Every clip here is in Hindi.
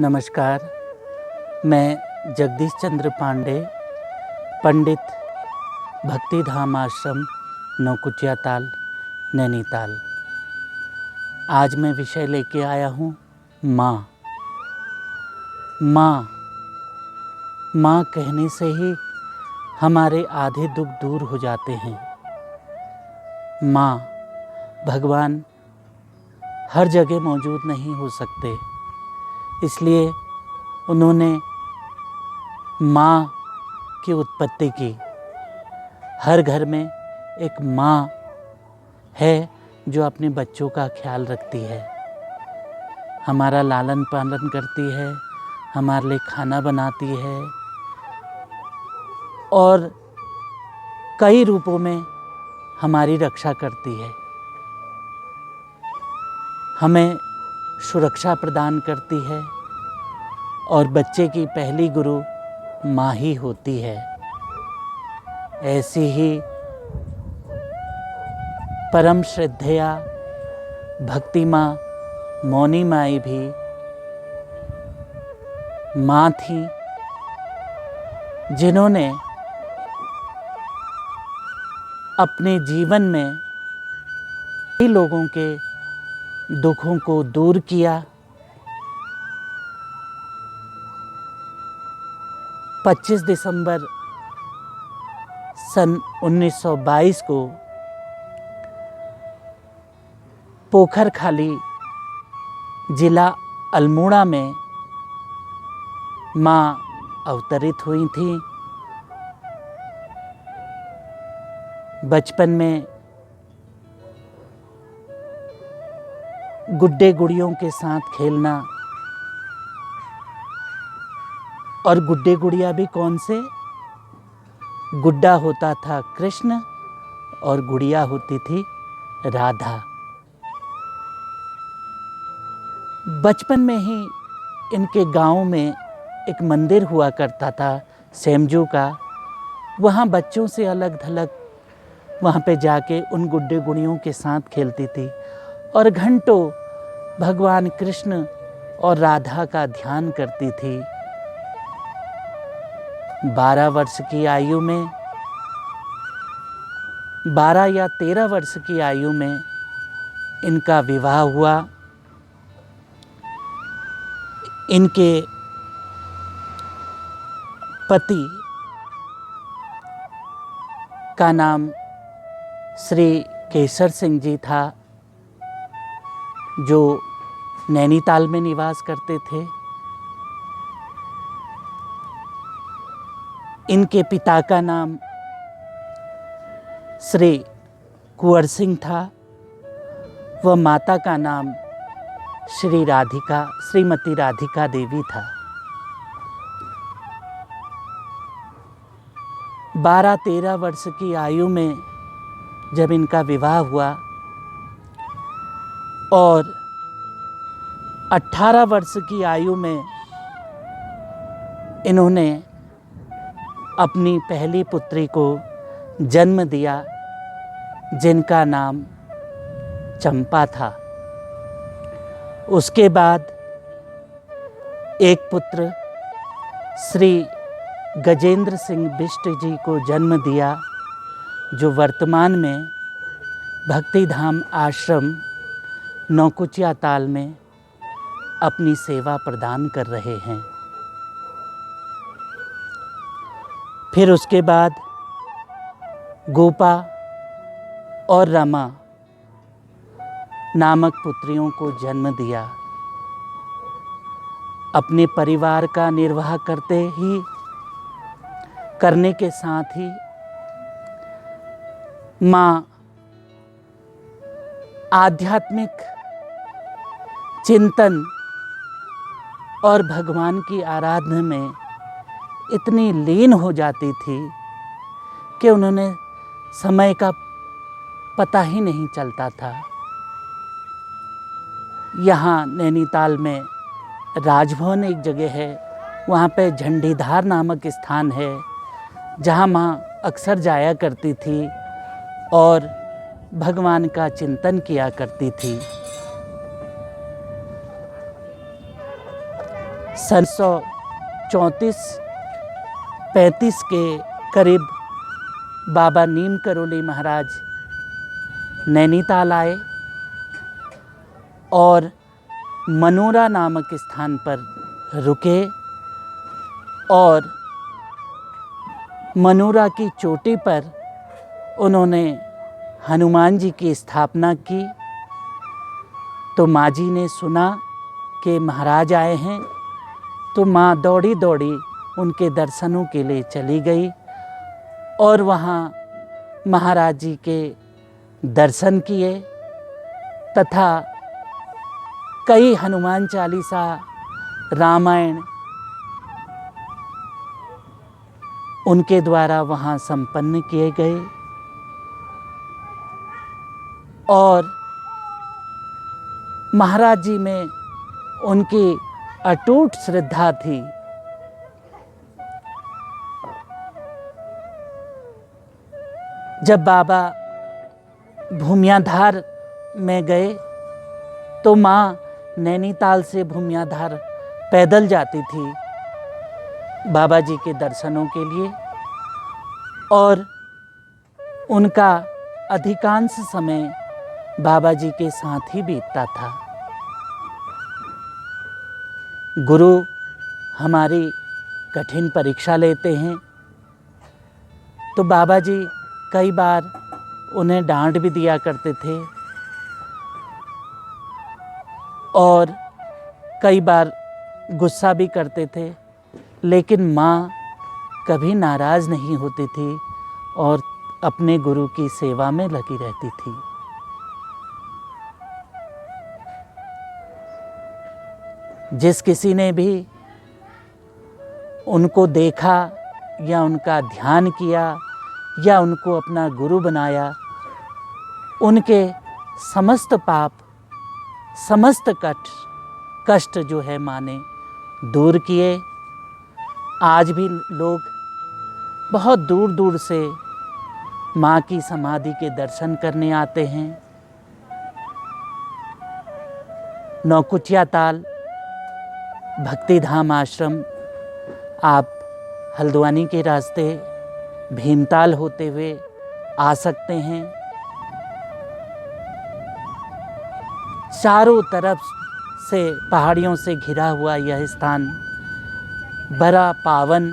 नमस्कार, मैं जगदीश चंद्र पांडे, पंडित, भक्तिधाम आश्रम, नौकुचिया ताल, नैनीताल। आज मैं विषय लेके आया हूँ माँ। माँ माँ कहने से ही हमारे आधे दुख दूर हो जाते हैं। माँ, भगवान हर जगह मौजूद नहीं हो सकते, इसलिए उन्होंने माँ की उत्पत्ति की। हर घर में एक माँ है जो अपने बच्चों का ख्याल रखती है, हमारा लालन पालन करती है, हमारे लिए खाना बनाती है और कई रूपों में हमारी रक्षा करती है। हमें सुरक्षा प्रदान करती है और बच्चे की पहली गुरु माँ ही होती है। ऐसी ही परम श्रद्धेया भक्ति माँ मौनी माई भी माँ थी, जिन्होंने अपने जीवन में कई लोगों के दुखों को दूर किया। 25 दिसंबर सन 1922 को पोखरखाली जिला अल्मोड़ा में माँ अवतरित हुई थी। बचपन में गुड्डे गुड़ियों के साथ खेलना, और गुड्डे गुड़िया भी कौन से? गुड्डा होता था कृष्ण और गुड़िया होती थी राधा। बचपन में ही इनके गांव में एक मंदिर हुआ करता था सेमजू का। वहाँ बच्चों से अलग थलग वहाँ पे जाके उन गुड्डे गुड़ियों के साथ खेलती थी और घंटों भगवान कृष्ण और राधा का ध्यान करती थी। 12 वर्ष की आयु में, 12 या 13 वर्ष की आयु में इनका विवाह हुआ। इनके पति का नाम श्री केसर सिंह जी था, जो नैनीताल में निवास करते थे। इनके पिता का नाम श्री कुंवर सिंह था व माता का नाम श्रीमती राधिका देवी था। 12-13 वर्ष की आयु में जब इनका विवाह हुआ और 18 वर्ष की आयु में इन्होंने अपनी पहली पुत्री को जन्म दिया, जिनका नाम चंपा था। उसके बाद एक पुत्र श्री गजेंद्र सिंह बिष्ट जी को जन्म दिया, जो वर्तमान में भक्तिधाम आश्रम नौकुचिया ताल में अपनी सेवा प्रदान कर रहे हैं। फिर उसके बाद गोपा और रमा नामक पुत्रियों को जन्म दिया। अपने परिवार का निर्वाह करने के साथ ही माँ आध्यात्मिक चिंतन और भगवान की आराधना में इतनी लीन हो जाती थी कि उन्होंने समय का पता ही नहीं चलता था। यहाँ नैनीताल में राजभवन एक जगह है, वहाँ पे झंडीधार नामक स्थान है, जहाँ माँ अक्सर जाया करती थी और भगवान का चिंतन किया करती थी। सन 1934-35 के करीब बाबा नीम करोली महाराज नैनीताल आए और मनोरा नामक स्थान पर रुके और मनोरा की चोटी पर उन्होंने हनुमान जी की स्थापना की। तो माँ जी ने सुना कि महाराज आए हैं, तो माँ दौड़ी दौड़ी उनके दर्शनों के लिए चली गई और वहाँ महाराज जी के दर्शन किए तथा कई हनुमान चालीसा, रामायण उनके द्वारा वहाँ संपन्न किए गए और महाराज जी में उनकी अटूट श्रद्धा थी। जब बाबा भूमियाधार में गए तो माँ नैनीताल से भूमियाधार पैदल जाती थी बाबा जी के दर्शनों के लिए और उनका अधिकांश समय बाबा जी के साथ ही बीतता था। गुरु हमारी कठिन परीक्षा लेते हैं तो बाबा जी कई बार उन्हें डांट भी दिया करते थे और कई बार गुस्सा भी करते थे, लेकिन माँ कभी नाराज़ नहीं होती थी और अपने गुरु की सेवा में लगी रहती थी। जिस किसी ने भी उनको देखा या उनका ध्यान किया या उनको अपना गुरु बनाया, उनके समस्त पाप, समस्त कष्ट जो है माँ ने दूर किए। आज भी लोग बहुत दूर दूर से माँ की समाधि के दर्शन करने आते हैं। नौकुचिया ताल भक्तिधाम आश्रम आप हल्द्वानी के रास्ते भीमताल होते हुए आ सकते हैं। चारों तरफ से पहाड़ियों से घिरा हुआ यह स्थान बड़ा पावन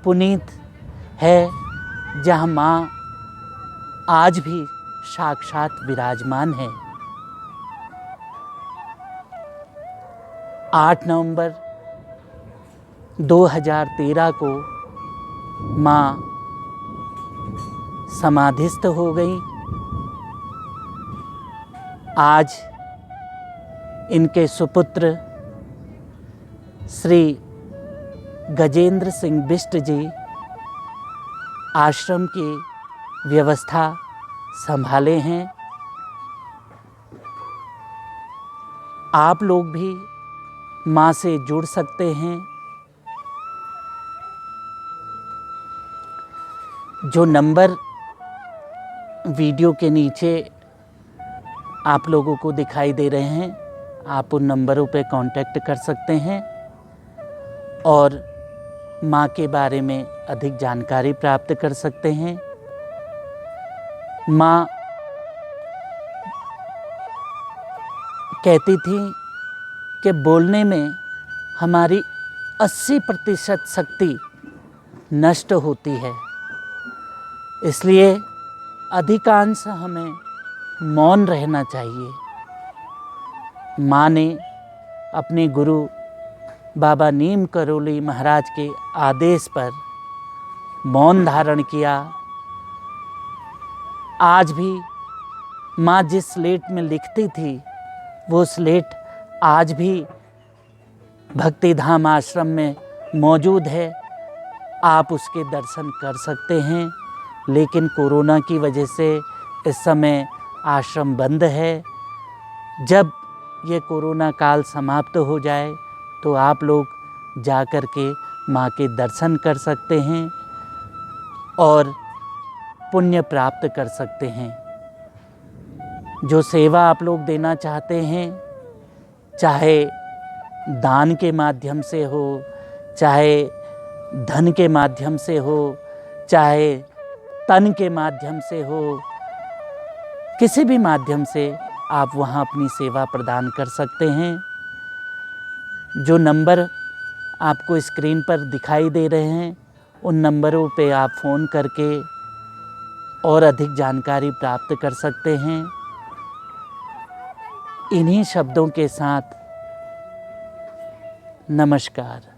पुनीत है, जहाँ माँ आज भी साक्षात विराजमान है। 8 नवंबर 2013 को माँ समाधिस्थ हो गई। आज इनके सुपुत्र श्री गजेंद्र सिंह बिष्ट जी आश्रम की व्यवस्था संभाले हैं। आप लोग भी माँ से जुड़ सकते हैं। जो नंबर वीडियो के नीचे आप लोगों को दिखाई दे रहे हैं, आप उन नंबरों पे कांटेक्ट कर सकते हैं और माँ के बारे में अधिक जानकारी प्राप्त कर सकते हैं। माँ कहती थी कि बोलने में हमारी 80% शक्ति नष्ट होती है, इसलिए अधिकांश हमें मौन रहना चाहिए। माँ ने अपने गुरु बाबा नीम करोली महाराज के आदेश पर मौन धारण किया। आज भी माँ जिस स्लेट में लिखती थी, वो स्लेट आज भी भक्तिधाम आश्रम में मौजूद है। आप उसके दर्शन कर सकते हैं, लेकिन कोरोना की वजह से इस समय आश्रम बंद है। जब ये कोरोना काल समाप्त हो जाए तो आप लोग जा कर के माँ के दर्शन कर सकते हैं और पुण्य प्राप्त कर सकते हैं। जो सेवा आप लोग देना चाहते हैं, चाहे दान के माध्यम से हो, चाहे धन के माध्यम से हो, चाहे तन के माध्यम से हो, किसी भी माध्यम से आप वहाँ अपनी सेवा प्रदान कर सकते हैं। जो नंबर आपको स्क्रीन पर दिखाई दे रहे हैं, उन नंबरों पे आप फ़ोन करके और अधिक जानकारी प्राप्त कर सकते हैं। इन्हीं शब्दों के साथ नमस्कार।